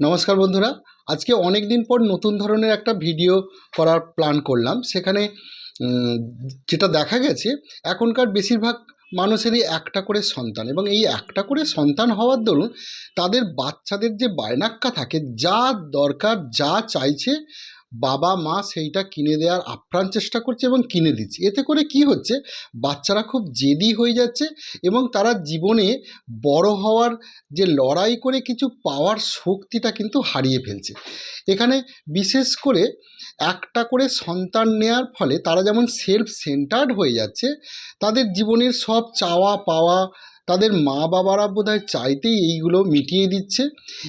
নমস্কার বন্ধুরা, আজকে অনেক দিন পর নতুন ধরনের একটা ভিডিও করার প্ল্যান করলাম। সেখানে যেটা দেখা গেছে এখনকার বেশিরভাগ মানুষেরই একটা করে সন্তান, এবং এই একটা করে সন্তান হওয়ার দরুন তাদের বাচ্চাদের যে বায়নাক্কা থাকে, যা দরকার যা চাইছে বাবা মা সেইটা কিনে দেওয়ার আপ্রাণ চেষ্টা করছে এবং কিনে দিচ্ছে। এতে করে কি হচ্ছে, বাচ্চারা খুব জেদি হয়ে যাচ্ছে এবং তারা জীবনে বড় হওয়ার যে লড়াই করে কিছু পাওয়ার শক্তিটা কিন্তু হারিয়ে ফেলছে। এখানে বিশেষ করে একটা করে সন্তান নেওয়ার ফলে তারা যেমন সেলফ সেন্টার্ড হয়ে যাচ্ছে, তাদের জীবনের সব চাওয়া পাওয়া তাদের মা বাবারা বোধহয় চাইতেই এইগুলো মিটিয়ে দিচ্ছে,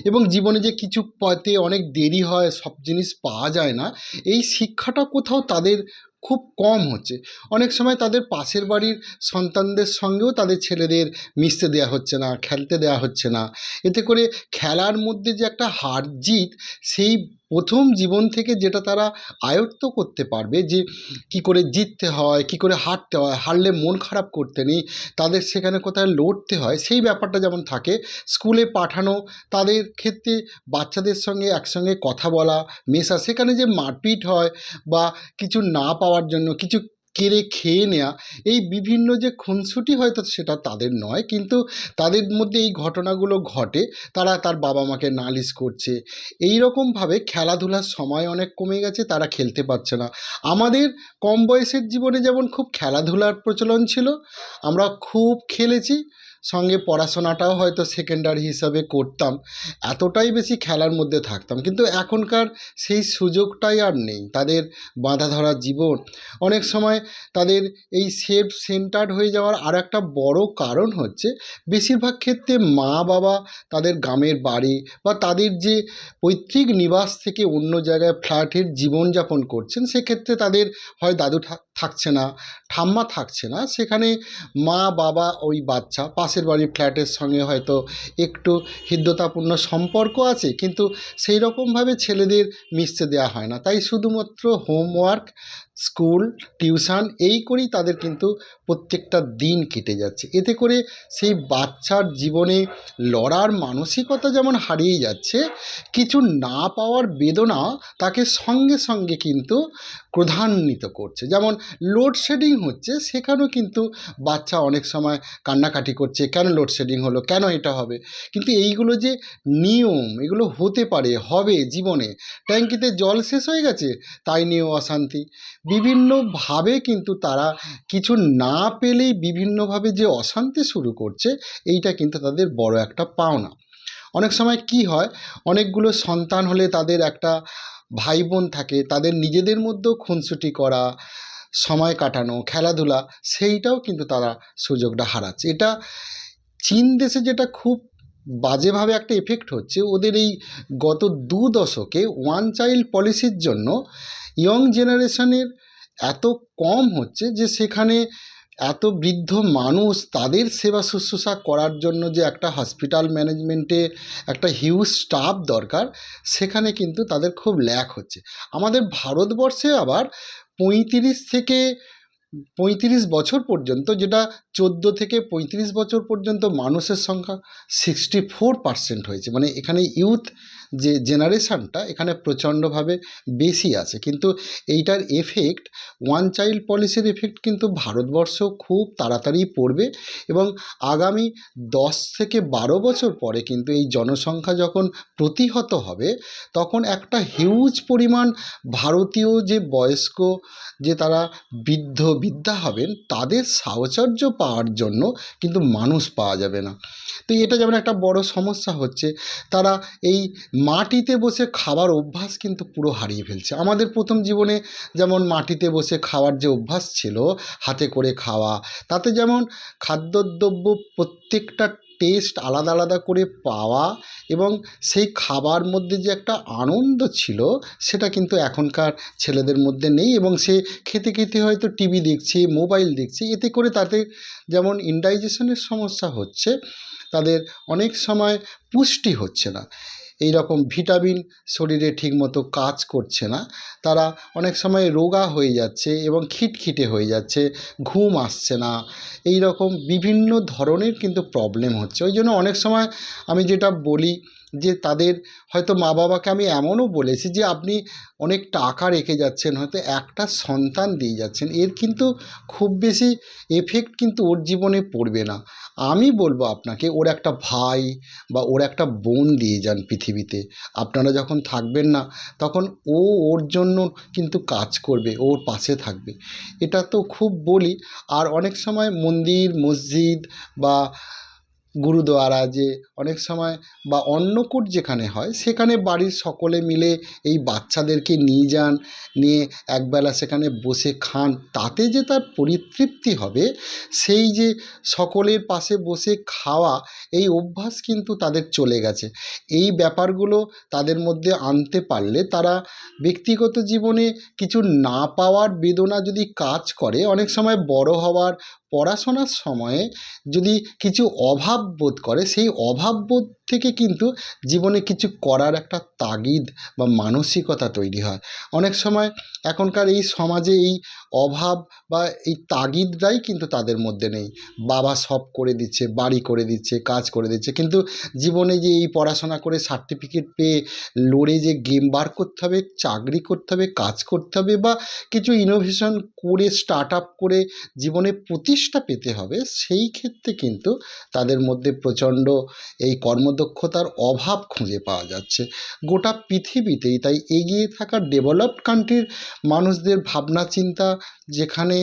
এবং জীবনে যে কিছু পেতে অনেক দেরি হয়, সব জিনিস পাওয়া যায় না, এই শিক্ষাটা কোথাও তাদের খুব কম হচ্ছে। অনেক সময় তাদের পাশের বাড়ির সন্তানদের সঙ্গেও তাদের ছেলেদের মিশতে দেওয়া হচ্ছে না, খেলতে দেওয়া হচ্ছে না। এতে করে খেলার মধ্যে যে একটা হার জিত, সেই প্রথম জীবন থেকে যেটা তারা আয়ত্ত করতে পারবে, যে কি করে জিততে হয়, কি করে হারতে হয়, হারলে মন খারাপ করতে নেই, তাদের সেখানে কোথায় লড়তে হয়, সেই ব্যাপারটা যেমন থাকে। স্কুলে পাঠানো, তাদের ক্ষেত্রে বাচ্চাদের সঙ্গে একসঙ্গে কথা বলা, মেশা, সেখানে যে মারপিট হয় বা কিছু না পাওয়ার জন্য কিছু কেড়ে খেয়ে নেওয়া, এই বিভিন্ন যে খুনসুটি, হয়তো সেটা তাদের নয়, কিন্তু তাদের মধ্যে এই ঘটনাগুলো ঘটে। তারা তার বাবা মাকে নালিশ করছে, এই রকমভাবে খেলাধুলার সময় অনেক কমে গেছে, তারা খেলতে পারছে না। আমাদের কম বয়সের জীবনে যেমন খুব খেলাধুলার প্রচলন ছিল, আমরা খুব খেলেছি, সঙ্গে পড়াশোনাটাও হয়তো সেকেন্ডারি হিসাবে করতাম, এতটাই বেশি খেলার মধ্যে থাকতাম। কিন্তু এখনকার সেই সুযোগটাই আর নেই। তাদের বাঁধা ধরা জীবন, অনেক সময় তাদের এই সেলফ সেন্টার্ড হয়ে যাওয়ার আর একটা বড় কারণ হচ্ছে, বেশিরভাগ ক্ষেত্রে মা বাবা তাদের গ্রামের বাড়ি বা তাদের যে পৈতৃক নিবাস থেকে অন্য জায়গায় ফ্ল্যাটের জীবনযাপন করছেন, সেক্ষেত্রে তাদের হয় দাদু থাকছে না, ঠাম্মা থাকছে না, সেখানে মা বাবা ওই বাচ্চা পাশের বাড়ির ফ্ল্যাটের সঙ্গে হয়তো একটু হৃদ্যতাপূর্ণ সম্পর্ক আছে, কিন্তু সেই রকমভাবে ছেলেদের মিশতে দেওয়া হয় না। তাই শুধুমাত্র হোমওয়ার্ক, স্কুল, টিউশন, এই করেই তাদের কিন্তু প্রত্যেকটা দিন কেটে যাচ্ছে। এতে করে সেই বাচ্চার জীবনে লড়ার মানসিকতা যেমন হারিয়ে যাচ্ছে, কিছু না পাওয়ার বেদনা তাকে সঙ্গে সঙ্গে কিন্তু ক্রোধান্বিত করছে। যেমন লোডশেডিং হচ্ছে, সেখানেও কিন্তু বাচ্চা অনেক সময় কান্নাকাটি করছে, কেন লোডশেডিং হলো, কেন এটা হবে। কিন্তু এইগুলো যে নিয়ম, এগুলো হতে পারে, হবে জীবনে। ট্যাঙ্কিতে জল শেষ হয়ে গেছে, তাই নিয়েও অশান্তি। বিভিন্নভাবে কিন্তু তারা কিছু না পেলেই বিভিন্নভাবে যে অশান্তি শুরু করছে, এইটা কিন্তু তাদের বড় একটা পাওনা। অনেক সময় কি হয়, অনেকগুলো সন্তান হলে তাদের একটা ভাই বোন থাকে, তাদের নিজেদের মধ্যেও খুনসুটি করা, সময় কাটানো, খেলাধুলা, সেইটাও কিন্তু তারা সুযোগটা হারাচ্ছে। এটা চীন দেশে যেটা খুব বাজেভাবে একটা এফেক্ট হচ্ছে, ওদের এই গত 2 দশকে ওয়ান চাইল্ড পলিসির জন্য ইয়ং জেনারেশনের এত কম হচ্ছে, যে সেখানে এত বৃদ্ধ মানুষ, তাদের সেবা শুশ্রূষা করার জন্য যে একটা হসপিটাল ম্যানেজমেন্টে একটা হিউজ স্টাফ দরকার, সেখানে কিন্তু তাদের খুব ল্যাক হচ্ছে। আমাদের ভারতবর্ষে আবার 35 বছর পর্যন্ত, যেটা 14 থেকে 35 বছর পর্যন্ত মানুষের সংখ্যা 64% হয়েছে। মানে এখানে ইউথ যে জেনারেশানটা এখানে প্রচণ্ডভাবে বেশি আছে। কিন্তু এইটার এফেক্ট, ওয়ান চাইল্ড পলিসির এফেক্ট কিন্তু ভারতবর্ষেও খুব তাড়াতাড়ি পড়বে, এবং আগামী 10 থেকে 12 বছর পরে কিন্তু এই জনসংখ্যা যখন প্রতিহত হবে, তখন একটা হিউজ পরিমাণ ভারতীয় যে বয়স্ক, যে তারা বৃদ্ধা হবেন, তাদের সাহচর্য পাওয়ার জন্য কিন্তু মানুষ পাওয়া যাবে না। তো এটা যেমন একটা বড় সমস্যা হচ্ছে, তারা এই মাটিতে বসে খাবার অভ্যাস কিন্তু পুরো হারিয়ে ফেলছে। আমাদের প্রথম জীবনে যেমন মাটিতে বসে খাওয়ার যে অভ্যাস ছিল, হাতে করে খাওয়া, তাতে যেমন খাদ্যদ্রব্য প্রত্যেকটা টেস্ট আলাদা আলাদা করে পাওয়া, এবং সেই খাবার মধ্যে যে একটা আনন্দ ছিল, সেটা কিন্তু এখনকার ছেলেদের মধ্যে নেই। এবং সে খেতে খেতে হয়তো টিভি দেখছে, মোবাইল দেখছে, এতে করে তাদের যেমন ইনডাইজেশনের সমস্যা হচ্ছে, তাদের অনেক সময় পুষ্টি হচ্ছে না, এই রকম ভিটামিন শরীরে ঠিকমতো কাজ করছে না, তারা অনেক সময় রোগা হয়ে যাচ্ছে এবং খিটখিটে হয়ে যাচ্ছে, ঘুম আসছে না, এই রকম বিভিন্ন ধরনের কিন্তু প্রবলেম হচ্ছে। ওই জন্য অনেক সময় আমি যেটা বলি, যে তাদের হয়তো মা বাবাকে আমি এমনও বলেছি যে আপনি অনেক টাকা রেখে যাচ্ছেন, হয়তো একটা সন্তান দিয়ে যাচ্ছেন, এর কিন্তু খুব বেশি এফেক্ট কিন্তু ওর জীবনে পড়বে না। আমি বলবো আপনাকে ওর একটা ভাই বা ওর একটা বোন দিয়ে যান পৃথিবীতে। আপনারা যখন থাকবেন না তখন ও ওর জন্য কিন্তু কাজ করবে, ওর পাশে থাকবে। এটা তো খুব বলি। আর অনেক সময় মন্দির মসজিদ বা গুরুদুয়ারা যে অনেক সময় বা অন্নকূট যেখানে হয় সেখানে বাড়ির সকলে মিলে এই বাচ্চাদেরকে নিয়ে যান, নিয়ে একবেলা সেখানে বসে খান, তাতে যে তার পরিতৃপ্তি হবে, সেই যে সকলের পাশে বসে খাওয়া, এই অভ্যাস কিন্তু তাদের চলে গেছে। এই ব্যাপারগুলো তাদের মধ্যে আনতে পারলে তারা ব্যক্তিগত জীবনে কিছু না পাওয়ার বেদনা যদি কাজ করে, অনেক সময় বড় হওয়ার পড়াশোনার সময়ে যদি কিছু অভাব বোধ করে, সেই অভাব বোধ থেকে কিন্তু জীবনে কিছু করার একটা তাগিদ বা মানসিকতা তৈরি হয়। অনেক সময় এখনকার এই সমাজে এই অভাব বা এই তাগিদটাই কিন্তু তাদের মধ্যে নেই। বাবা সব করে দিচ্ছে, বাড়ি করে দিচ্ছে, কাজ করে দিচ্ছে, কিন্তু জীবনে যে এই পড়াশোনা করে সার্টিফিকেট পেয়ে লড়ে যে গেম বার করতে হবে, চাকরি করতে হবে, কাজ করতে হবে, বা কিছু ইনোভেশন করে স্টার্ট আপ করে জীবনে প্রতিষ্ঠা পেতে হবে, সেই ক্ষেত্রে কিন্তু তাদের মধ্যে প্রচণ্ড এই কর্মদক্ষতার অভাব খুঁজে পাওয়া যাচ্ছে গোটা পৃথিবীতেই। তাই এগিয়ে থাকা ডেভেলপড কান্ট্রির মানুষদের ভাবনা চিন্তা, যেখানে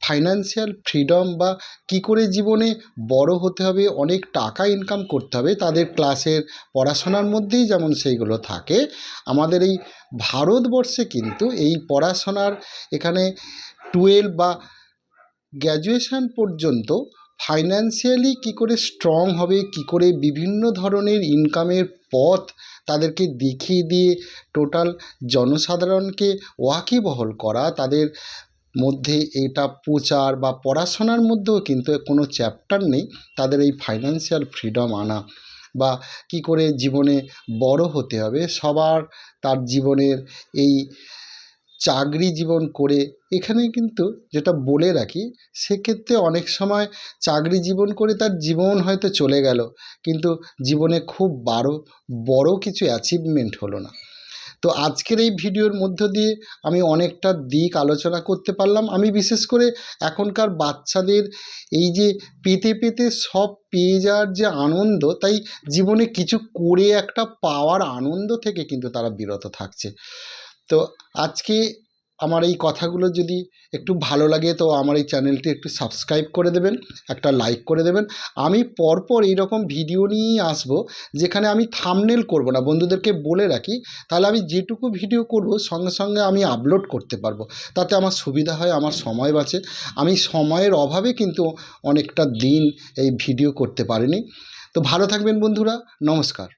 ফাইন্যান্সিয়াল ফ্রিডম বা কী করে জীবনে বড় হতে হবে, অনেক টাকা ইনকাম করতে হবে, তাদের ক্লাসের পড়াশোনার মধ্যেই যেমন সেইগুলো থাকে, আমাদের এই ভারতবর্ষে কিন্তু এই পড়াশোনার এখানে 12 বা গ্র্যাজুয়েশন পর্যন্ত ফাইন্যান্সিয়ালি কী করে স্ট্রং হবে, কী করে বিভিন্ন ধরনের ইনকামের পথ তাদেরকে দেখিয়ে দিয়ে টোটাল জনসাধারণকে ওয়াকিবহল করা, তাদের মধ্যে এটা প্রচার বা পড়াশোনার মধ্যেও কিন্তু কোনো চ্যাপ্টার নেই তাদের এই ফাইন্যান্সিয়াল ফ্রিডম আনা, বা কী করে জীবনে বড় হতে হবে সবার, তার জীবনের এই চাকরি জীবন করে। এখানে কিন্তু যেটা বলে রাখি, সেক্ষেত্রে অনেক সময় চাকরি জীবন করে তার জীবন হয়তো চলে গেল, কিন্তু জীবনে খুব বড় কিছু অ্যাচিভমেন্ট হলো না। তো আজকের এই ভিডিওর মধ্য দিয়ে আমি অনেকটা দিক আলোচনা করতে পারলাম। আমি বিশেষ করে এখনকার বাচ্চাদের এই যে পেতে পেতে সব পেয়ে যাওয়ার যে আনন্দ, তাই জীবনে কিছু করে একটা পাওয়ার আনন্দ থেকে কিন্তু তারা বিরত থাকছে। তো আজকে আমার এই কথাগুলো যদি একটু ভালো লাগে তো আমার এই চ্যানেলটি একটু সাবস্ক্রাইব করে দেবেন, একটা লাইক করে দেবেন। আমি পরপর এইরকম ভিডিও নিয়েই আসবো, যেখানে আমি থাম্বনেল করব না, বন্ধুদেরকে বলে রাখি, তাহলে আমি যেটুকু ভিডিও করব সঙ্গে সঙ্গে আমি আপলোড করতে পারবো, তাতে আমার সুবিধা হয়, আমার সময় বাঁচে। আমি সময়ের অভাবে কিন্তু অনেকটা দিন এই ভিডিও করতে পারিনি। তো ভালো থাকবেন বন্ধুরা, নমস্কার।